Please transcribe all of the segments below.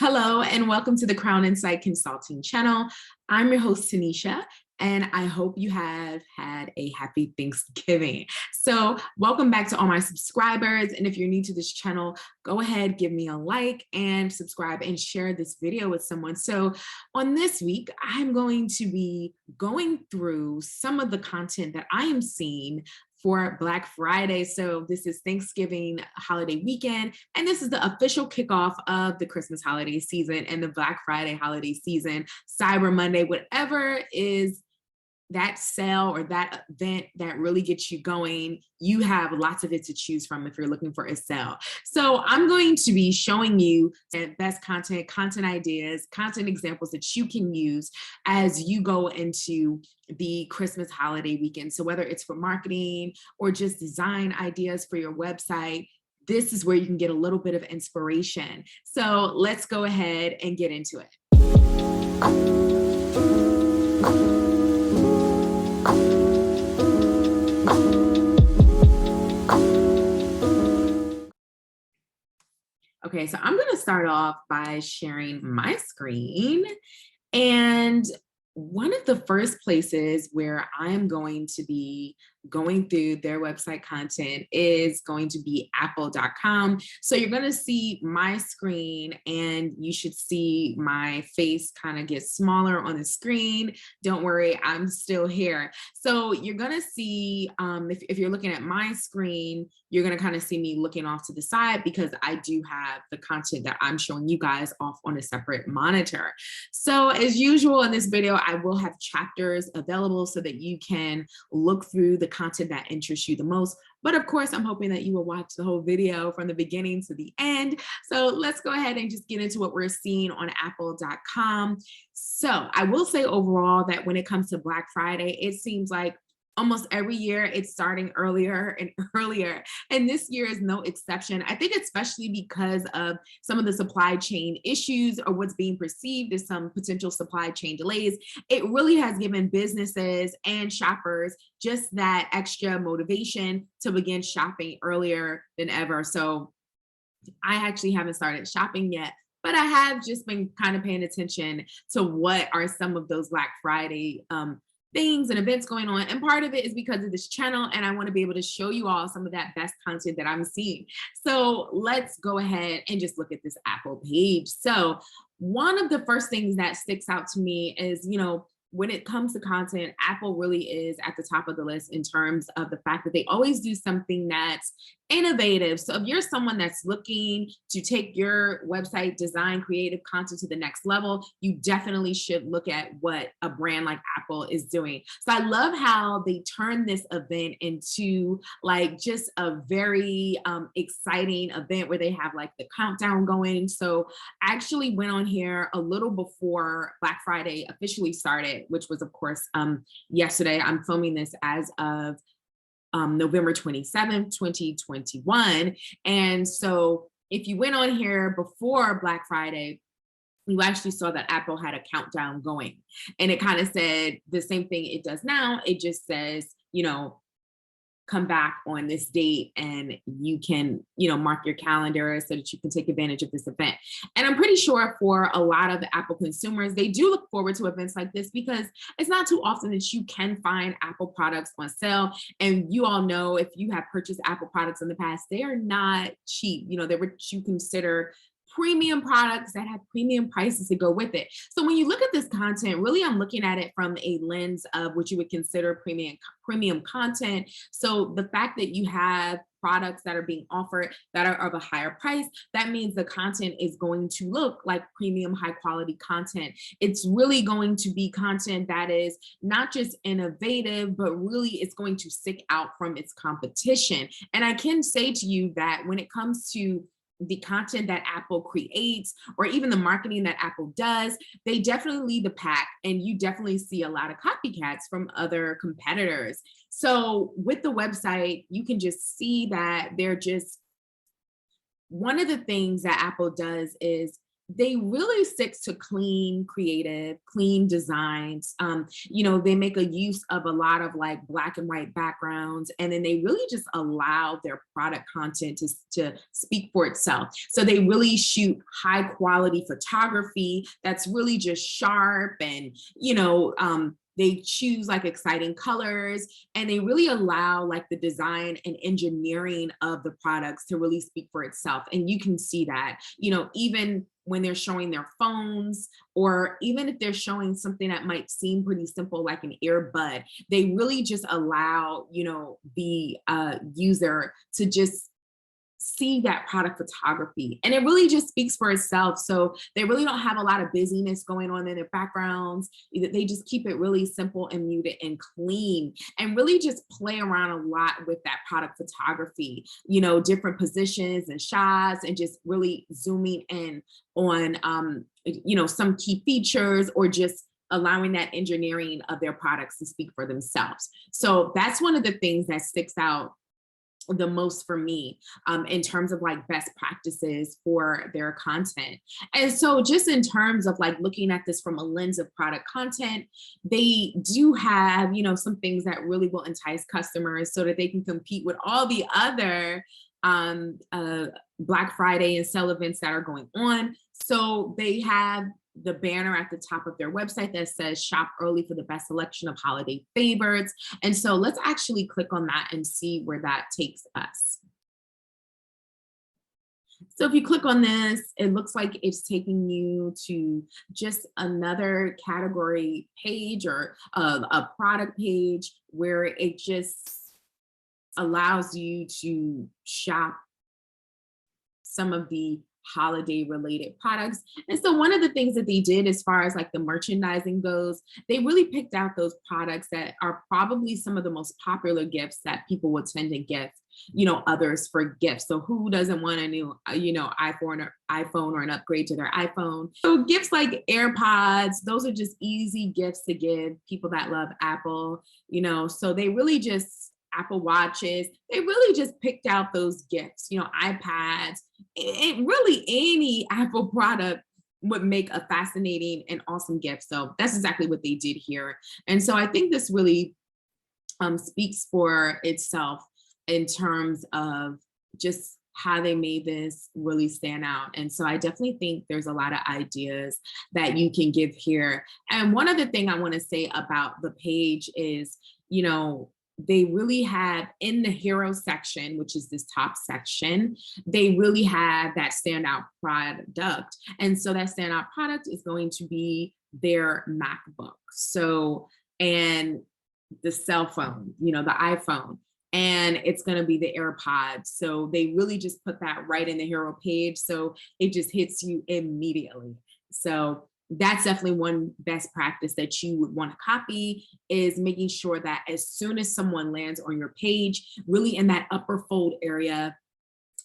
Hello and welcome to the Crown Insight Consulting channel. I'm your host, Tanisha, and I hope you have had a happy Thanksgiving. So welcome back to all my subscribers. And if you're new to this channel, go ahead, give me a like and subscribe and share this video with someone. So on this week, I'm going to be going through some of the content that I am seeing for Black Friday. So this is Thanksgiving holiday weekend, and this is the official kickoff of the Christmas holiday season and the Black Friday holiday season, Cyber Monday, whatever is that sale or that event that really gets you going. You have lots of it to choose from if you're looking for a sale. So I'm going to be showing you best content, content ideas, content examples that you can use as you go into the Christmas holiday weekend. So whether it's for marketing or just design ideas for your website, this is where you can get a little bit of inspiration. So let's go ahead and get into it. Okay, so I'm going to start off by sharing my screen. And one of the first places where I'm going to be going through their website content is going to be apple.com. So you're going to see my screen and you should see my face kind of get smaller on the screen. Don't worry, I'm still here. So you're going to see, if you're looking at my screen, you're going to kind of see me looking off to the side because I do have the content that I'm showing you guys off on a separate monitor. So as usual in this video, I will have chapters available so that you can look through the content that interests you the most. But of course, I'm hoping that you will watch the whole video from the beginning to the end. So let's go ahead and just get into what we're seeing on apple.com. So I will say overall that when it comes to Black Friday, it seems like almost every year it's starting earlier and earlier, and this year is no exception. I think especially because of some of the supply chain issues or what's being perceived as some potential supply chain delays, it really has given businesses and shoppers just that extra motivation to begin shopping earlier than ever. So I actually haven't started shopping yet, but I have just been kind of paying attention to what are some of those Black Friday things and events going on. And part of it is because of this channel, and I want to be able to show you all some of that best content that I'm seeing. So let's go ahead and just look at this Apple page. So one of the first things that sticks out to me is, when it comes to content, Apple really is at the top of the list in terms of the fact that they always do something that's innovative. So if you're someone that's looking to take your website design, creative content to the next level, you definitely should look at what a brand like Apple is doing. So I love how they turn this event into like just a very exciting event where they have like the countdown going. So I actually went on here a little before Black Friday officially started, which was of course yesterday. I'm filming this as of November 27th, 2021. And so if you went on here before Black Friday, you actually saw that Apple had a countdown going, and it kind of said the same thing it does now. It just says, come back on this date and you can, mark your calendar so that you can take advantage of this event. And I'm pretty sure for a lot of the Apple consumers, they do look forward to events like this because it's not too often that you can find Apple products on sale. And you all know, if you have purchased Apple products in the past, they are not cheap. They're what you consider premium products that have premium prices to go with it. So when you look at this content, really I'm looking at it from a lens of what you would consider premium content. So the fact that you have products that are being offered that are of a higher price, that means the content is going to look like premium high quality content. It's really going to be content that is not just innovative, but really it's going to stick out from its competition. And I can say to you that when it comes to the content that Apple creates or even the marketing that Apple does, they definitely lead the pack, and you definitely see a lot of copycats from other competitors. So with the website, you can just see that they're just, one of the things that Apple does is they really stick to clean, creative, clean designs. You know, they make a use of a lot of like black and white backgrounds, and then they really just allow their product content to speak for itself. So they really shoot high quality photography that's really just sharp, and they choose like exciting colors, and they really allow like the design and engineering of the products to really speak for itself. And you can see that, even when they're showing their phones, or even if they're showing something that might seem pretty simple like an earbud, they really just allow the user to just see that product photography, and it really just speaks for itself. So they really don't have a lot of busyness going on in their backgrounds. They just keep it really simple and muted and clean, and really just play around a lot with that product photography, different positions and shots, and just really zooming in on some key features, or just allowing that engineering of their products to speak for themselves. So that's one of the things that sticks out the most for me, in terms of like best practices for their content. And so just in terms of like looking at this from a lens of product content, they do have, some things that really will entice customers so that they can compete with all the other Black Friday and sale events that are going on. So they have the banner at the top of their website that says shop early for the best selection of holiday favorites. And so let's actually click on that and see where that takes us. So if you click on this, it looks like it's taking you to just another category page, or a product page, where it just allows you to shop some of the holiday related products. And so one of the things that they did, as far as like the merchandising goes, they really picked out those products that are probably some of the most popular gifts that people would tend to gift others for gifts. So who doesn't want a new iPhone or an upgrade to their iPhone? So gifts like AirPods, those are just easy gifts to give people that love Apple. So they really just, Apple Watches, they really just picked out those gifts, iPads. It really, any Apple product would make a fascinating and awesome gift. So that's exactly what they did here. And so I think this really speaks for itself in terms of just how they made this really stand out. And so I definitely think there's a lot of ideas that you can give here. And one other thing I want to say about the page is, they really have, in the hero section, which is this top section, they really have that standout product. And so that standout product is going to be their MacBook. So, and the cell phone, the iPhone, and it's going to be the AirPods. So they really just put that right in the hero page. So it just hits you immediately. So that's definitely one best practice that you would want to copy, is making sure that as soon as someone lands on your page, really in that upper fold area,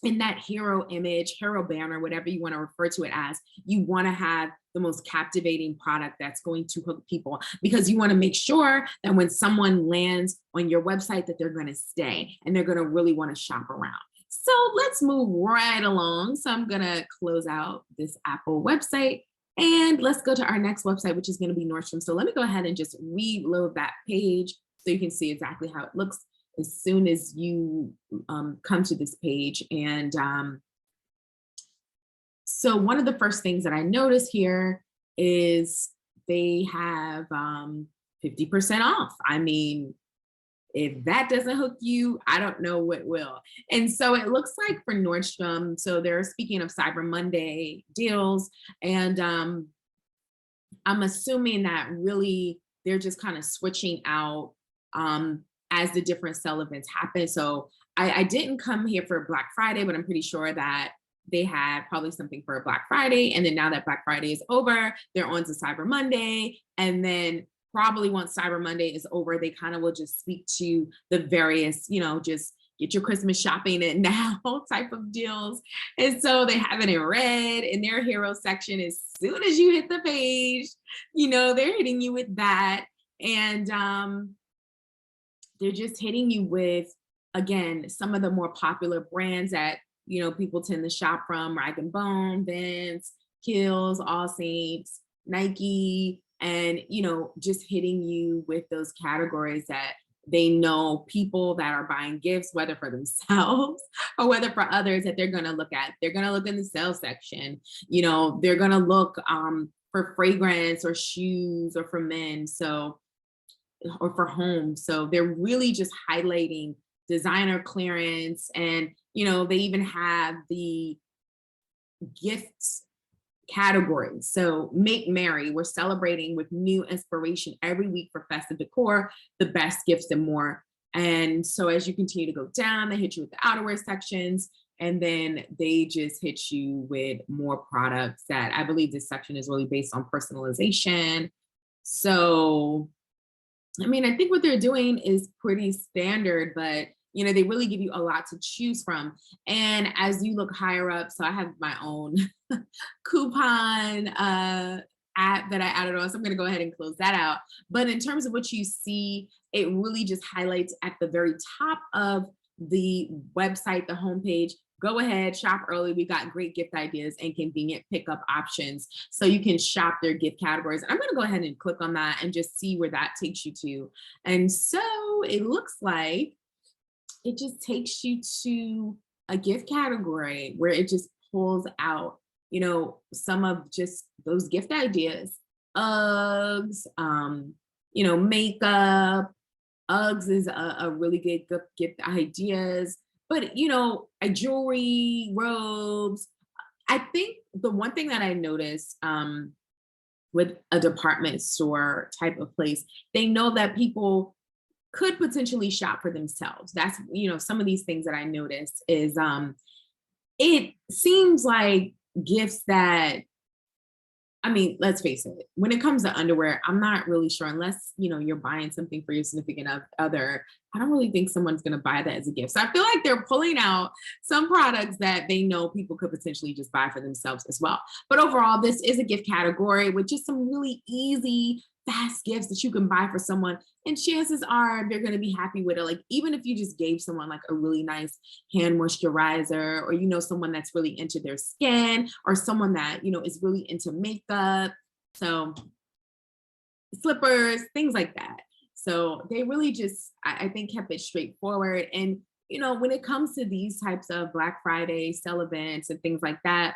in that hero image, hero banner, whatever you want to refer to it as, you want to have the most captivating product that's going to hook people, because you want to make sure that when someone lands on your website, that they're going to stay and they're going to really want to shop around. So let's move right along. So I'm going to close out this Apple website, and let's go to our next website, which is going to be Nordstrom. So let me go ahead and just reload that page so you can see exactly how it looks as soon as you come to this page. And so one of the first things that I notice here is they have 50% off. I mean, if that doesn't hook you, I don't know what will. And so it looks like for Nordstrom, so they're speaking of Cyber Monday deals, and I'm assuming that really they're just kind of switching out as the different sale events happen. So I didn't come here for Black Friday, but I'm pretty sure that they had probably something for Black Friday. And then now that Black Friday is over, they're on to Cyber Monday. And then probably once Cyber Monday is over, they kind of will just speak to the various, just get your Christmas shopping in now type of deals. And so they have it in red in their hero section. As soon as you hit the page, they're hitting you with that. And they're just hitting you with, again, some of the more popular brands that, people tend to shop from: Rag & Bone, Vince, Kiehl's, All Saints, Nike, and, just hitting you with those categories that they know people that are buying gifts, whether for themselves or whether for others, that they're going to look at. They're going to look in the sales section. They're going to look for fragrance or shoes or for men. So, or for home. So they're really just highlighting designer clearance. And, they even have the gifts categories. So make merry, we're celebrating with new inspiration every week for festive decor, the best gifts and more. And so as you continue to go down, they hit you with the outerwear sections, and then they just hit you with more products. That I believe this section is really based on personalization. So I think what they're doing is pretty standard, but they really give you a lot to choose from. And as you look higher up, so I have my own coupon app that I added on. So I'm going to go ahead and close that out. But in terms of what you see, it really just highlights at the very top of the website, the homepage. Go ahead, shop early. We got great gift ideas and convenient pickup options. So you can shop their gift categories. I'm going to go ahead and click on that and just see where that takes you to. And so it looks like it just takes you to a gift category where it just pulls out, some of just those gift ideas. Uggs, makeup. Uggs is a really good gift ideas. But, jewelry, robes. I think the one thing that I noticed with a department store type of place, they know that people could potentially shop for themselves. That's, some of these things that I noticed is it seems like gifts that, let's face it, when it comes to underwear, I'm not really sure, unless, you're buying something for your significant other, I don't really think someone's going to buy that as a gift. So I feel like they're pulling out some products that they know people could potentially just buy for themselves as well. But overall, this is a gift category with just some really easy, fast gifts that you can buy for someone. And chances are they're going to be happy with it. Like, even if you just gave someone like a really nice hand moisturizer, or, someone that's really into their skin, or someone that, is really into makeup. So slippers, things like that. So they really just, I think, kept it straightforward. And, when it comes to these types of Black Friday sale events and things like that,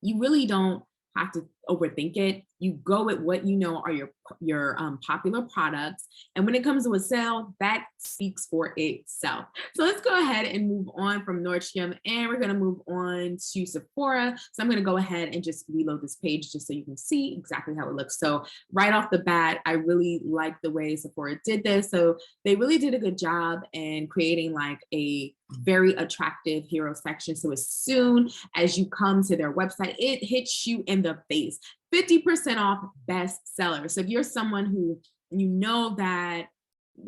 you really don't have to overthink it. You go with what are your popular products, and when it comes to a sale, that speaks for itself. So let's go ahead and move on from Nordstrom, and we're going to move on to Sephora. So I'm going to go ahead and just reload this page just so you can see exactly how it looks. So right off the bat, I really like the way Sephora did this. So they really did a good job in creating like a very attractive hero section. So as soon as you come to their website, it hits you in the face. 50% off best seller. So if you're someone who that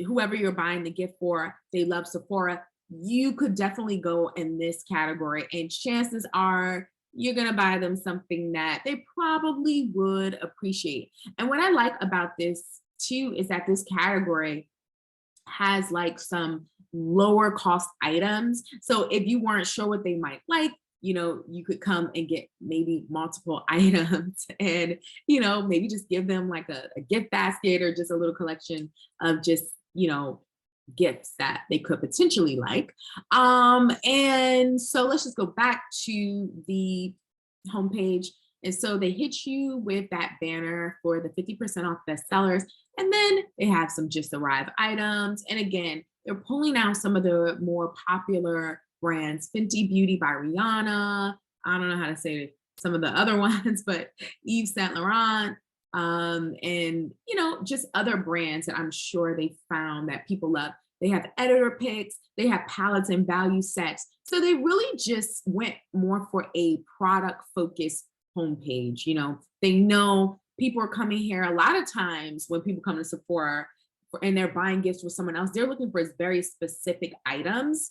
whoever you're buying the gift for, they love Sephora, you could definitely go in this category, and chances are you're going to buy them something that they probably would appreciate. And what I like about this too is that this category has like some lower cost items. So if you weren't sure what they might like, you could come and get maybe multiple items, and, maybe just give them like a gift basket, or just a little collection of just, gifts that they could potentially like. And so let's just go back to the homepage. And so they hit you with that banner for the 50% off bestsellers. And then they have some just arrived items. And again, they're pulling out some of the more popular brands. Fenty Beauty by Rihanna. I don't know how to say some of the other ones, but Yves Saint Laurent. And, just other brands that I'm sure they found that people love. They have editor picks, they have palettes and value sets. So they really just went more for a product focused homepage. They know people are coming here. A lot of times when people come to Sephora and they're buying gifts with someone else, they're looking for very specific items.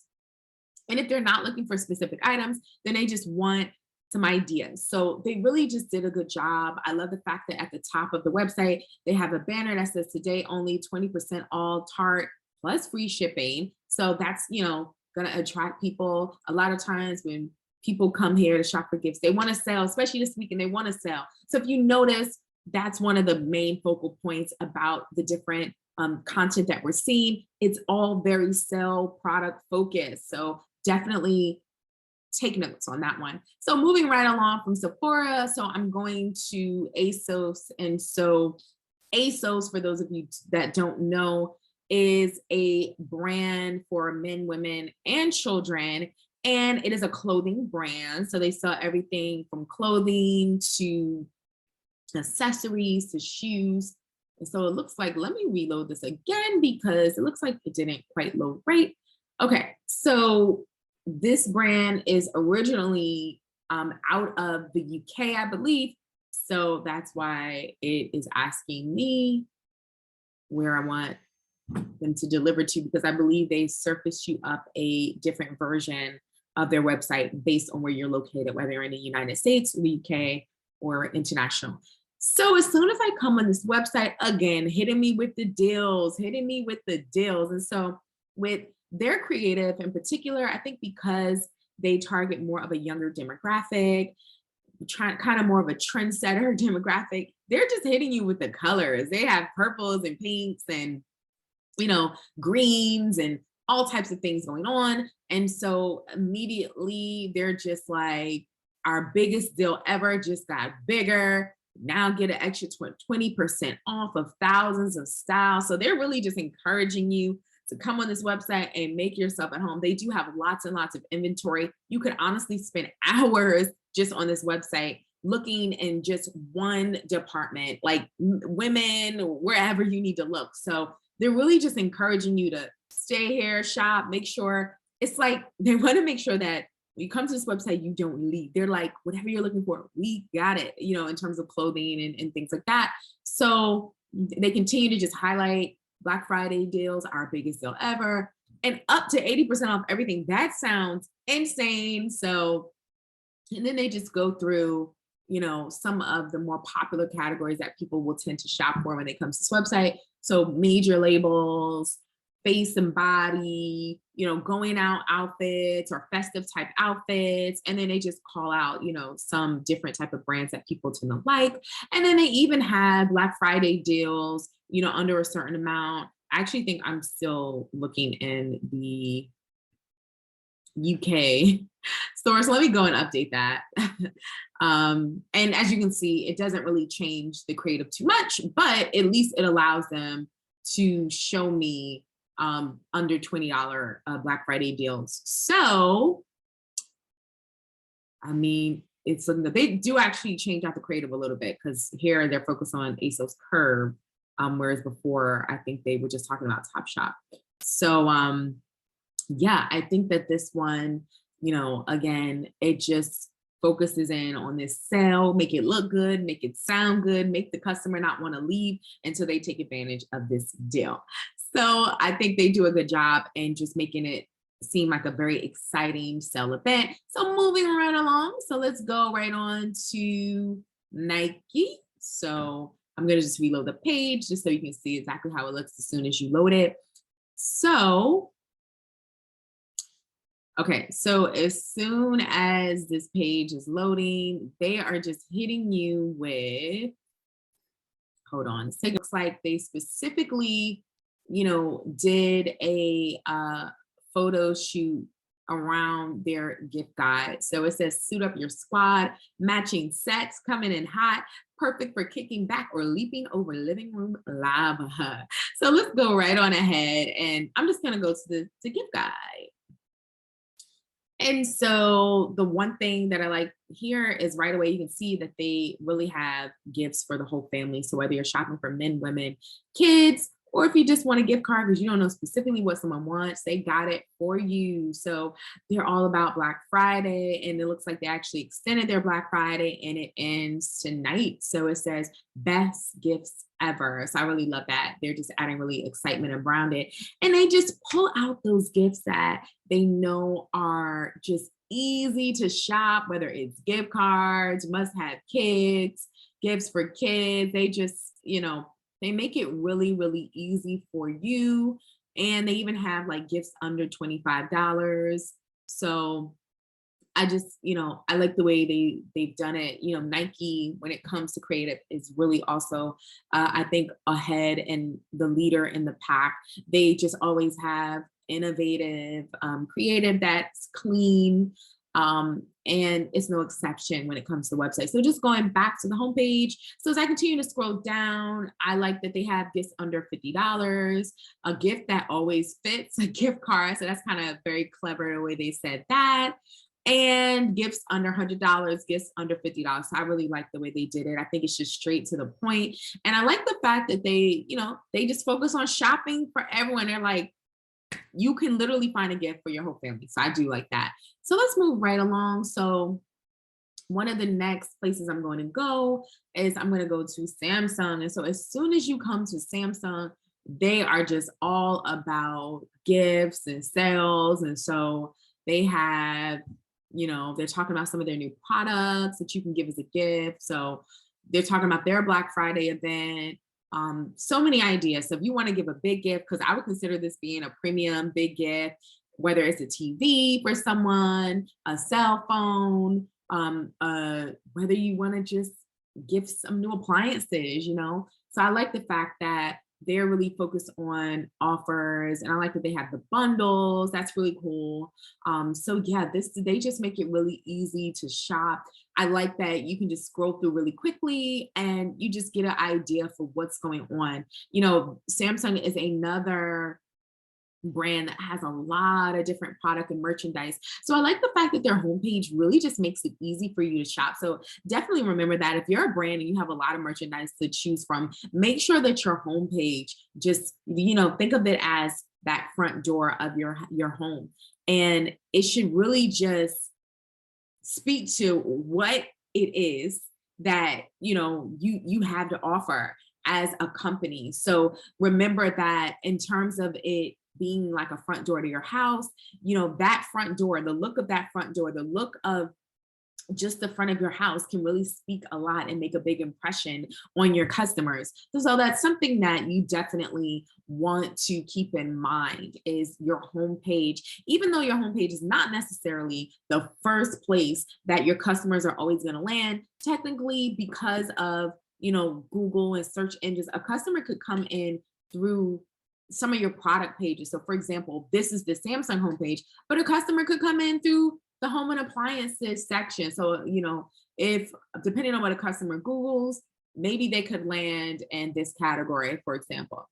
And if they're not looking for specific items, then they just want some ideas. So they really just did a good job. I love the fact that at the top of the website, they have a banner that says today only 20% all Tarte plus free shipping. So that's, going to attract people. A lot of times when people come here to shop for gifts. They want to sell, especially this weekend, they want to sell. So if you notice, that's one of the main focal points about the different content that we're seeing. It's all very sell product focused. So definitely take notes on that one. So moving right along from Sephora, so I'm going to ASOS. And so ASOS, for those of you that don't know, is a brand for men, women, and children. And it is a clothing brand. So they sell everything from clothing to accessories to shoes. And so it looks like, let me reload this again because it looks like it didn't quite load right. Okay, so this brand is originally out of the UK, I believe. So that's why it is asking me where I want them to deliver to, because I believe they surface you up a different version of their website based on where you're located, whether you're in the United States, the UK, or international. So as soon as I come on this website, again, hitting me with the deals. And so with their creative in particular, I think because they target more of a younger demographic, kind of more of a trendsetter demographic, they're just hitting you with the colors. They have purples and pinks and, greens and all types of things going on. And so immediately they're just like, our biggest deal ever just got bigger. Now get an extra 20% off of thousands of styles. So they're really just encouraging you to come on this website and make yourself at home. They do have lots and lots of inventory. You could honestly spend hours just on this website looking in just one department, like women, wherever you need to look. So they're really just encouraging you to stay here, shop, make sure. It's like they want to make sure that when you come to this website, you don't leave. They're like, whatever you're looking for, we got it, in terms of clothing and things like that. So they continue to just highlight Black Friday deals, our biggest deal ever, and up to 80% off everything. That sounds insane. So, and then they just go through, some of the more popular categories that people will tend to shop for when they come to this website. So major labels, face and body, going out outfits or festive type outfits. And then they just call out, some different type of brands that people tend to like. And then they even have Black Friday deals, under a certain amount. I actually think I'm still looking in the UK store. So let me go and update that. And as you can see, it doesn't really change the creative too much, but at least it allows them to show me under $20 Black Friday deals. So, I mean, it's looking good. They do actually change out the creative a little bit because here they're focused on ASOS Curve, whereas before I think they were just talking about Topshop. So, yeah, I think that this one, again, it just focuses in on this sale, make it look good, make it sound good, make the customer not want to leave until they take advantage of this deal. So I think they do a good job in just making it seem like a very exciting sale event. So moving right along. So let's go right on to Nike. So I'm going to just reload the page just so you can see exactly how it looks as soon as you load it. So, okay, so as soon as this page is loading, they are just hitting you with, hold on, it looks like they specifically, did a photo shoot around their gift guide. So it says, suit up your squad, matching sets coming in hot, perfect for kicking back or leaping over living room lava. So let's go right on ahead. And I'm just gonna go to the gift guide. And so the one thing that I like here is right away, you can see that they really have gifts for the whole family. So whether you're shopping for men, women, kids, or if you just want a gift card because you don't know specifically what someone wants, they got it for you. So they're all about Black Friday, and it looks like they actually extended their Black Friday and it ends tonight. So it says best gifts ever. So I really love that. They're just adding really excitement around it. And they just pull out those gifts that they know are just easy to shop, whether it's gift cards, must have kids, gifts for kids. They just, they make it really, really easy for you. And they even have like gifts under $25. So I just, I like the way they've done it. Nike, when it comes to creative, is really also, I think, ahead and the leader in the pack. They just always have innovative, creative that's clean. And it's no exception when it comes to websites. So just going back to the homepage. So as I continue to scroll down, I like that they have gifts under $50, a gift that always fits, a gift card. So that's kind of very clever the way they said that. And gifts under $100, gifts under $50. So I really like the way they did it. I think it's just straight to the point. And I like the fact that they just focus on shopping for everyone. They're like, you can literally find a gift for your whole family. So I do like that. So let's move right along. So one of the next places I'm going to go is I'm going to go to Samsung. And so as soon as you come to Samsung, they are just all about gifts and sales. And so they have, they're talking about some of their new products that you can give as a gift. So they're talking about their Black Friday event. So many ideas. So if you want to give a big gift, because I would consider this being a premium big gift, whether it's a TV for someone, a cell phone, whether you want to just give some new appliances, So I like the fact that they're really focused on offers, and I like that they have the bundles. That's really cool. So yeah, they just make it really easy to shop. I like that you can just scroll through really quickly and you just get an idea for what's going on. Samsung is another brand that has a lot of different product and merchandise. So I like the fact that their homepage really just makes it easy for you to shop. So definitely remember that if you're a brand and you have a lot of merchandise to choose from, make sure that your homepage just, think of it as that front door of your home. And it should really just speak to what it is that, you have to offer as a company. So remember that in terms of it being like a front door to your house, that front door, the look of that front door, the look of just the front of your house can really speak a lot and make a big impression on your customers. So that's something that you definitely want to keep in mind is your homepage. Even though your homepage is not necessarily the first place that your customers are always going to land, technically because of, Google and search engines, a customer could come in through some of your product pages. So for example, this is the Samsung homepage, but a customer could come in through the home and appliances section. So, if depending on what a customer Googles, maybe they could land in this category, for example.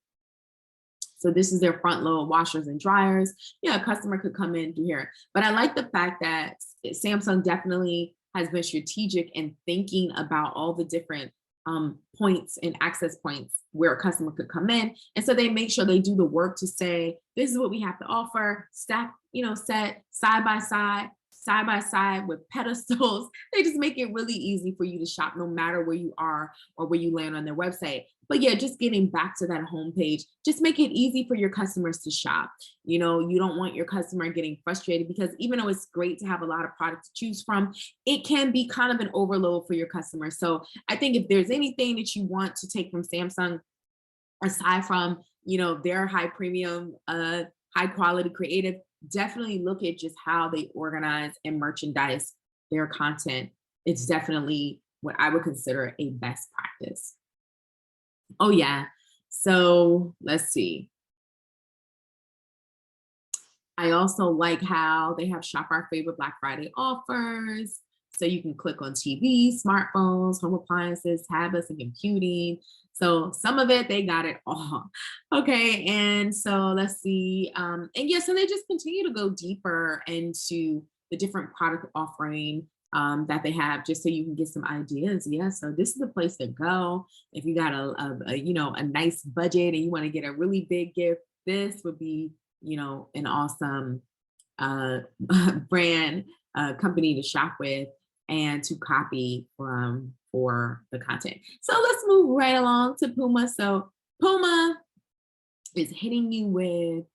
So this is their front load washers and dryers. Yeah, a customer could come in through here. But I like the fact that Samsung definitely has been strategic in thinking about all the different points and access points where a customer could come in. And so they make sure they do the work to say, this is what we have to offer, stack, set side by side with pedestals. They just make it really easy for you to shop no matter where you are or where you land on their website. But yeah, just getting back to that homepage, just make it easy for your customers to shop. You don't want your customer getting frustrated because even though it's great to have a lot of products to choose from, it can be kind of an overload for your customers. So I think if there's anything that you want to take from Samsung, aside from, their high premium, high quality creative, definitely look at just how they organize and merchandise their content. It's definitely what I would consider a best practice. Oh yeah. So let's see. I also like how they have shop our favorite Black Friday offers. So you can click on TV, smartphones, home appliances, tablets, and computing. So some of it, they got it all. Okay, and so let's see. And yeah, so they just continue to go deeper into the different product offering that they have, just so you can get some ideas. Yeah, so this is the place to go if you got a nice budget and you want to get a really big gift. This would be an awesome brand company to shop with and to copy from for the content. So let's move right along to Puma. So Puma is hitting you with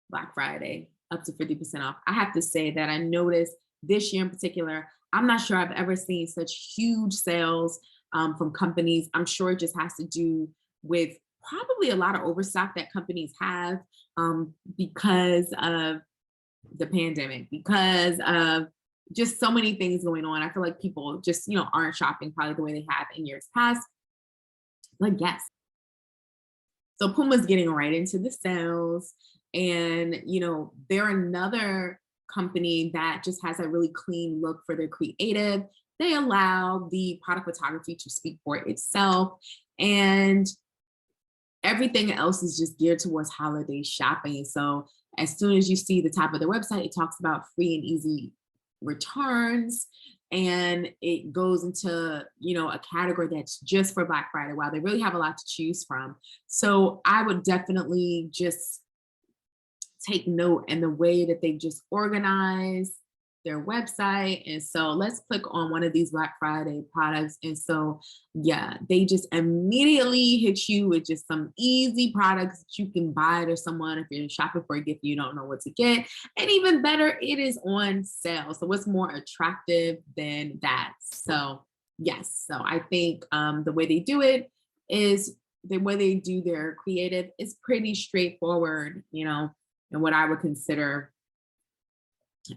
Black Friday up to 50% off. I have to say that I noticed this year in particular, I'm not sure I've ever seen such huge sales from companies. I'm sure it just has to do with probably a lot of overstock that companies have because of the pandemic, because of just so many things going on. I feel like people just, aren't shopping probably the way they have in years past. Like, yes. So Puma's getting right into the sales. And, they're another company that just has a really clean look for their creative. They allow the product photography to speak for itself. And everything else is just geared towards holiday shopping. So as soon as you see the top of their website, it talks about free and easy returns. And it goes into, a category that's just for Black Friday. Wow, they really have a lot to choose from. So I would definitely just take note in the way that they just organize their website. And so let's click on one of these Black Friday products. And so, yeah, they just immediately hit you with just some easy products that you can buy to someone if you're shopping for a gift, you don't know what to get. And even better, it is on sale. So what's more attractive than that? So yes, so I think the way they do it is the way they do their creative is pretty straightforward, and what I would consider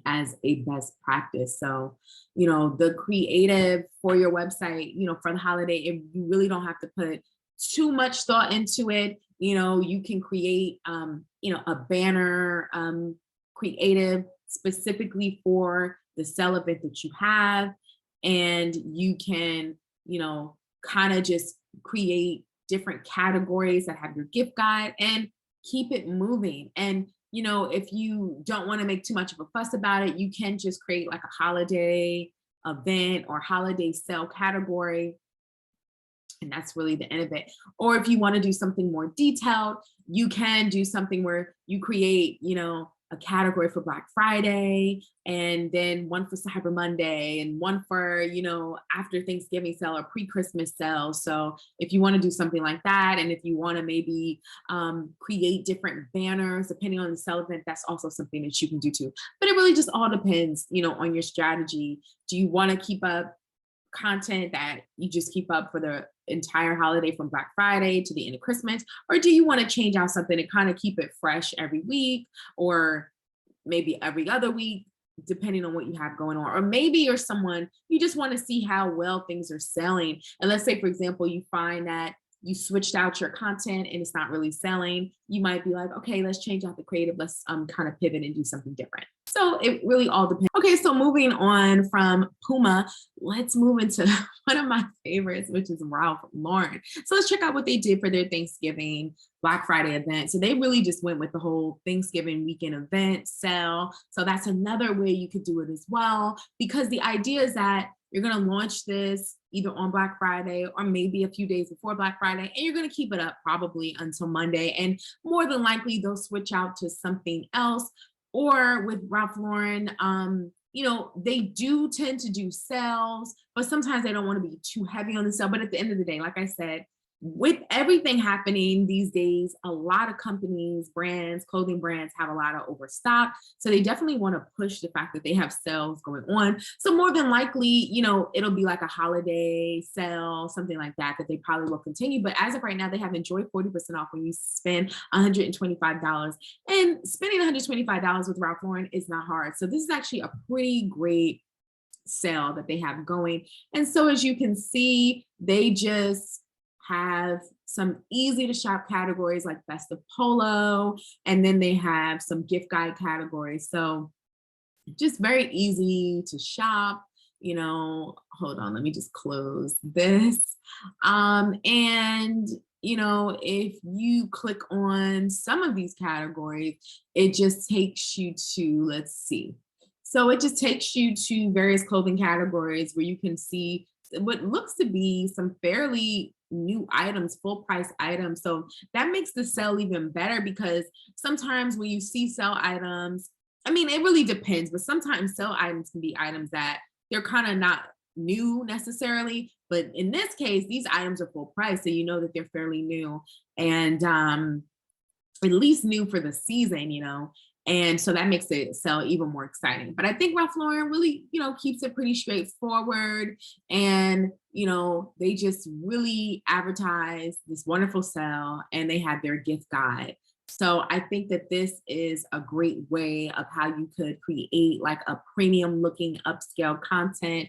as a best practice. So, the creative for your website, for the holiday, if you really don't have to put too much thought into it, you can create, a banner creative specifically for the sale event that you have. And you can, kind of just create different categories that have your gift guide and keep it moving. And if you don't want to make too much of a fuss about it, you can just create like a holiday event or holiday sale category. And that's really the end of it. Or if you want to do something more detailed, you can do something where you create, a category for Black Friday, and then one for Cyber Monday, and one for, after Thanksgiving sale or pre-Christmas sale. So if you want to do something like that, and if you want to maybe create different banners depending on the sale event, that's also something that you can do too. But it really just all depends, on your strategy. Do you want to keep up content that you just keep up for the entire holiday from Black Friday to the end of Christmas? Or do you want to change out something and kind of keep it fresh every week or maybe every other week, depending on what you have going on? Or maybe you're someone, you just want to see how well things are selling. And let's say, for example, you find that you switched out your content and it's not really selling. You might be like, okay, let's change out the creative. Let's kind of pivot and do something different. So it really all depends. Okay, so moving on from Puma, let's move into one of my favorites, which is Ralph Lauren. So let's check out what they did for their Thanksgiving Black Friday event. So they really just went with the whole Thanksgiving weekend event sale. So that's another way you could do it as well, because the idea is that you're going to launch this either on Black Friday or maybe a few days before Black Friday, and you're going to keep it up probably until Monday. And more than likely, they'll switch out to something else. Or with Ralph Lauren, they do tend to do sales, but sometimes they don't want to be too heavy on the sale. But at the end of the day, like I said, with everything happening these days, a lot of companies, brands, clothing brands have a lot of overstock. So they definitely want to push the fact that they have sales going on. So more than likely, it'll be like a holiday sale, something like that they probably will continue. But as of right now, they have enjoyed 40% off when you spend $125. And spending $125 with Ralph Lauren is not hard. So this is actually a pretty great sale that they have going. And so as you can see, they just have some easy to shop categories like best of polo, and then they have some gift guide categories. So just very easy to shop. Hold on, let me just close this. And if you click on some of these categories, it just takes you to, let's see. So it just takes you to various clothing categories where you can see what looks to be some fairly new items, full price items. So that makes the sale even better, because sometimes when you see sale items, I mean, it really depends, but sometimes sale items can be items that they're kind of not new necessarily. But in this case, these items are full price. So you know that they're fairly new and at least new for the season, And so that makes the sale even more exciting. But I think Ralph Lauren really, keeps it pretty straightforward. And, they just really advertise this wonderful sale, and they have their gift guide. So I think that this is a great way of how you could create like a premium looking upscale content,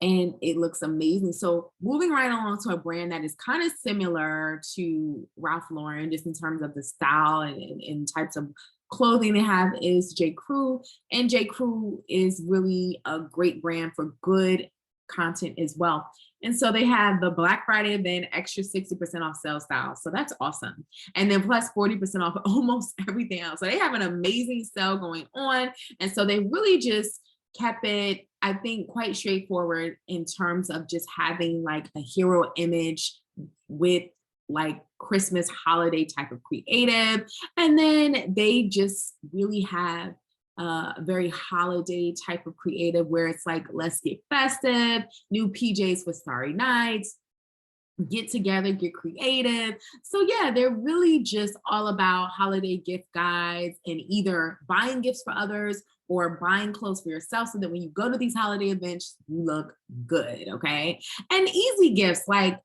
and it looks amazing. So moving right along to a brand that is kind of similar to Ralph Lauren, just in terms of the style and types of clothing they have, is JCrew. And JCrew is really a great brand for good content as well. And so they have the Black Friday event, extra 60% off sale style. So that's awesome. And then plus 40% off almost everything else. So they have an amazing sale going on. And so they really just kept it, I think, quite straightforward in terms of just having like a hero image with like Christmas holiday type of creative. And then they just really have a very holiday type of creative where it's like, let's get festive, new PJs for Starry Nights, get together, get creative. So yeah, they're really just all about holiday gift guides and either buying gifts for others or buying clothes for yourself so that when you go to these holiday events, you look good, okay? And easy gifts like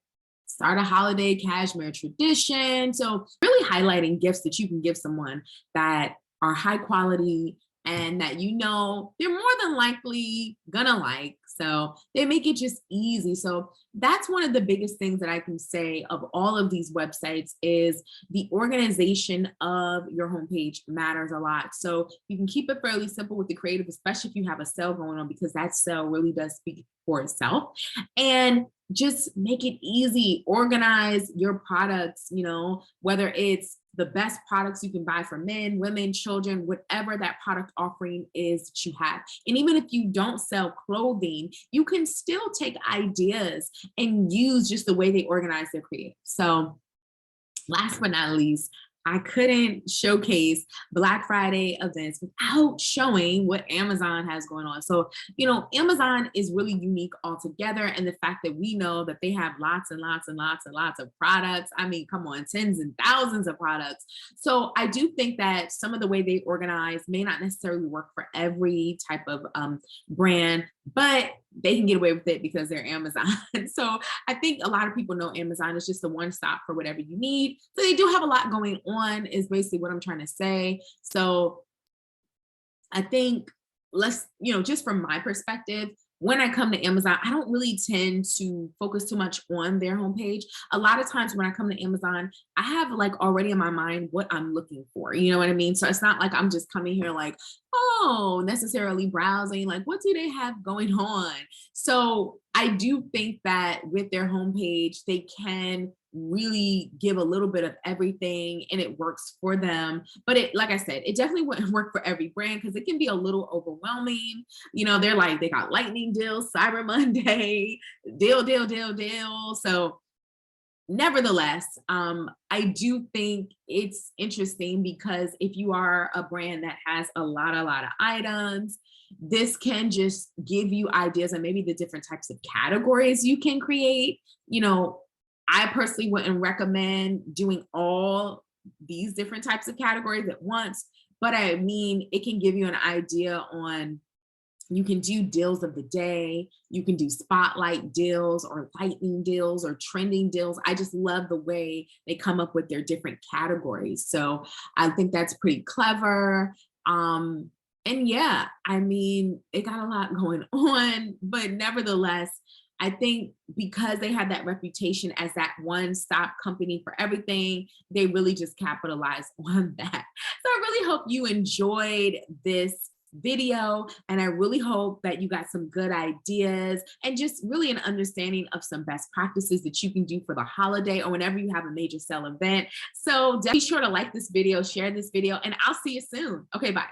start a holiday cashmere tradition. So really highlighting gifts that you can give someone that are high quality and that you know they're more than likely gonna like. So they make it just easy. So that's one of the biggest things that I can say of all of these websites is the organization of your homepage matters a lot. So you can keep it fairly simple with the creative, especially if you have a sale going on, because that sale really does speak for itself. And just make it easy, organize your products, you know, whether it's the best products you can buy for men, women, children, whatever that product offering is that you have. And even if you don't sell clothing, you can still take ideas and use just the way they organize their creative. So last but not least, I couldn't showcase Black Friday events without showing what Amazon has going on. So, you know, Amazon is really unique altogether. And the fact that we know that they have lots and lots and lots and lots of products. I mean, come on, tens and thousands of products. So I do think that some of the way they organize may not necessarily work for every type of brand, but they can get away with it because they're Amazon. So I think a lot of people know Amazon is just the one stop for whatever you need. So they do have a lot going on, is basically what I'm trying to say. So I think let's, you know, just from my perspective, when I come to Amazon, I don't really tend to focus too much on their homepage. A lot of times when I come to Amazon, I have like already in my mind what I'm looking for. You know what I mean? So it's not like I'm just coming here like, oh, necessarily browsing, like what do they have going on? So I do think that with their homepage, they can really give a little bit of everything and it works for them. But it, like I said, it definitely wouldn't work for every brand because it can be a little overwhelming. You know, they're like, they got lightning deals, Cyber Monday, deal. So nevertheless, I do think it's interesting because if you are a brand that has a lot of items, this can just give you ideas on maybe the different types of categories you can create. You know, I personally wouldn't recommend doing all these different types of categories at once, but I mean, it can give you an idea on, you can do deals of the day, you can do spotlight deals or lightning deals or trending deals. I just love the way they come up with their different categories. So I think that's pretty clever. And yeah, I mean, it got a lot going on, but nevertheless, I think because they have that reputation as that one-stop company for everything, they really just capitalize on that. So I really hope you enjoyed this video, and I really hope that you got some good ideas and just really an understanding of some best practices that you can do for the holiday or whenever you have a major sale event. So be sure to like this video, share this video, and I'll see you soon. Okay, bye.